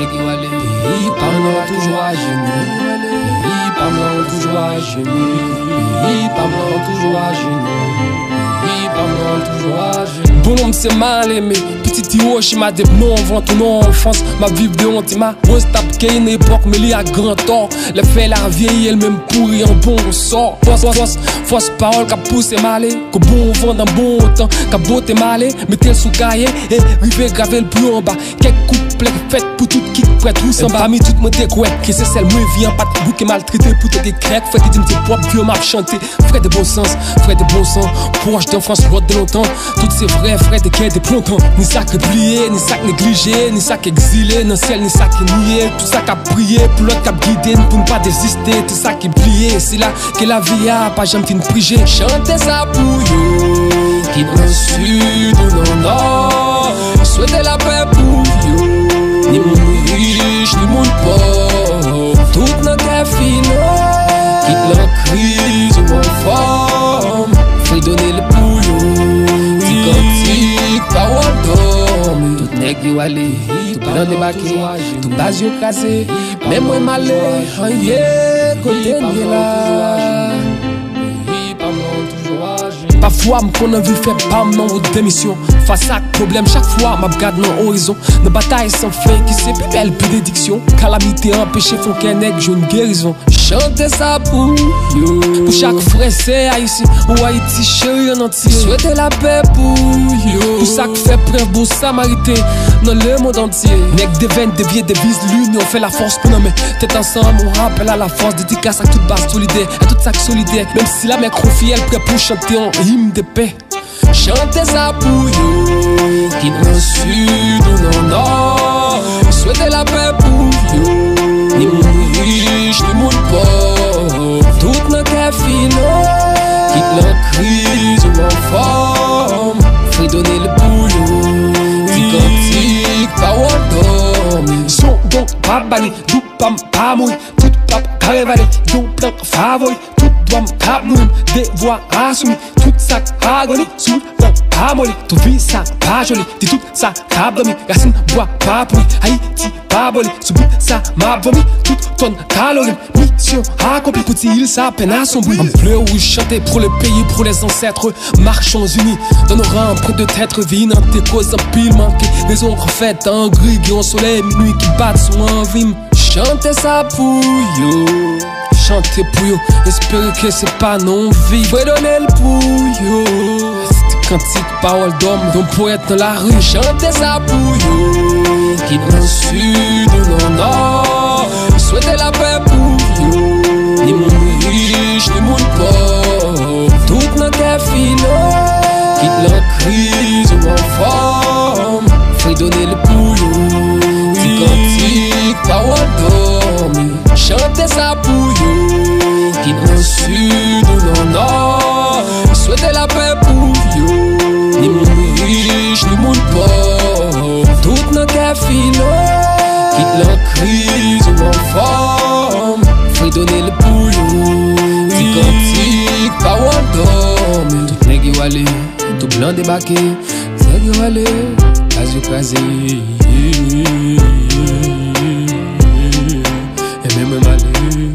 Pays parlant toujours à genoux. Pays parlant toujours à genoux. Pays parlant toujours à genoux. Pays parlant toujours à genoux. Bon homme c'est mal aimé. Petit Hiroshima des non vente non enfance. Ma vie de honte ma rose tape qu'à une époque mais il y a grand tort. Les faits la vieille elle même pourri en bon sort. Fausse parole qu'a poussé malé. Que bon vent dans bon temps. Qu'a beauté malé. Mettez sous cahier et river graver le plus en bas. Quelques couplets faites pour tout qui prête tout sans bas. Parmi tout mon découette. Que c'est celle moi vient pas de bouc et maltraité pour te décrète. Frère qui dit me propre vieux m'a chanté. Frère de bon sens. Frère de bon sang. Proche d'enfance route de longtemps. Tout c'est vrai frère de quai de plontons. Ni ça que plié, ni ça que négligé, ni ça qu'exilé, non ciel, ni ça qui nié. Tout ça qu'a prié, pour l'autre qu'a guidé, pour ne pas désister. Tout ça qui plié, c'est là que la vie a pas jamais fin priger. Chantez ça pour you, qui dans le sud ou dans le nord. Souhaitez la paix pour you, ni mon riche, ni mon pauvre. Tout notre fino, quitte la crise ou en forme. Faut donner le pouillot, du cantique, parole d'homme. Tout nèg yo allé, tout blanc débarqué, tout bas yo casé. Même moi malé, rien côté ni là. Parfois, m'con envie faire pas non ou démission. Face à problème, chaque fois, m'a regarde dans l'horizon. Nos batailles sans fin, qui c'est plus belle, plus d'édiction. Calamité empêchée, faut qu'un nègre joue une guérison. Chantez ça pour you. Pour chaque français, haïtien ou Haïti, chéri en entier. Souhaitez la paix pour you. Pour ça que fait preuve bon samarité dans le monde entier. Nègre devine, dévié, devise l'union, fait la force pour nommer. Tête ensemble, on rappelle à la force. Dédicace à toute base solidaire, à toute sac solidaire. Même si la mec refie, elle prêt pour chanter en hymne de paix. Chantez ça pour you, qui dans le sud ou dans le nord. Souhaitez la paix pour you, ni mon riche, ni mon pauvre. Tout notre fino, quitte la crise ou en forme. Faut donner le bouillon, du cantique, parole d'homme. Son donc pas banni, tout pas mouille, tout pas carévalé, donc plein favori. Doit m'capnouim, des voix assoumies. Tout ça agonie, sous le pas molly. Tout vie ça pas joli, dit tout ça cap domi. Racine bois pas pourri, Haïti pas bolé. Sous ça m'a vomi, tout tonne calories. Mission accomplie, petit il ça peine à son bruit. En bleu rouge chanté pour le pays, pour les ancêtres. Marchons unis, dans nos rangs près de tête vie. Dans tes causes en pile manqué. Les ombres faites en gris, qui ont soleil, minuit qui battent son envie. Chantez ça pour you. Chantez pour you, espérez que c'est pas non-vie. Faut donner le pour you. C'était cantique, parole d'homme, d'un poète dans la rue. Chantez ça pour you, qui dans le sud ou dans le nord. Souhaitez la paix pour you, ni mon riche, ni mon pauvre. Tout notre fino, quitte la crise ou en forme. Faut donner le pour you, du cantique, parole d'homme. Chantez ça pour you, qui dans le sud ou dans le nord. Souhaitez la paix pour you, ni mon riche, ni mon pauvre. Tout notre fino, quitte la crise ou en forme. Faut donner le pour you, du cantique, parole d'homme. Tout nèg yo allé, tout blanc débarqué. Nèg yo allé, as yo crasé. Et même malé.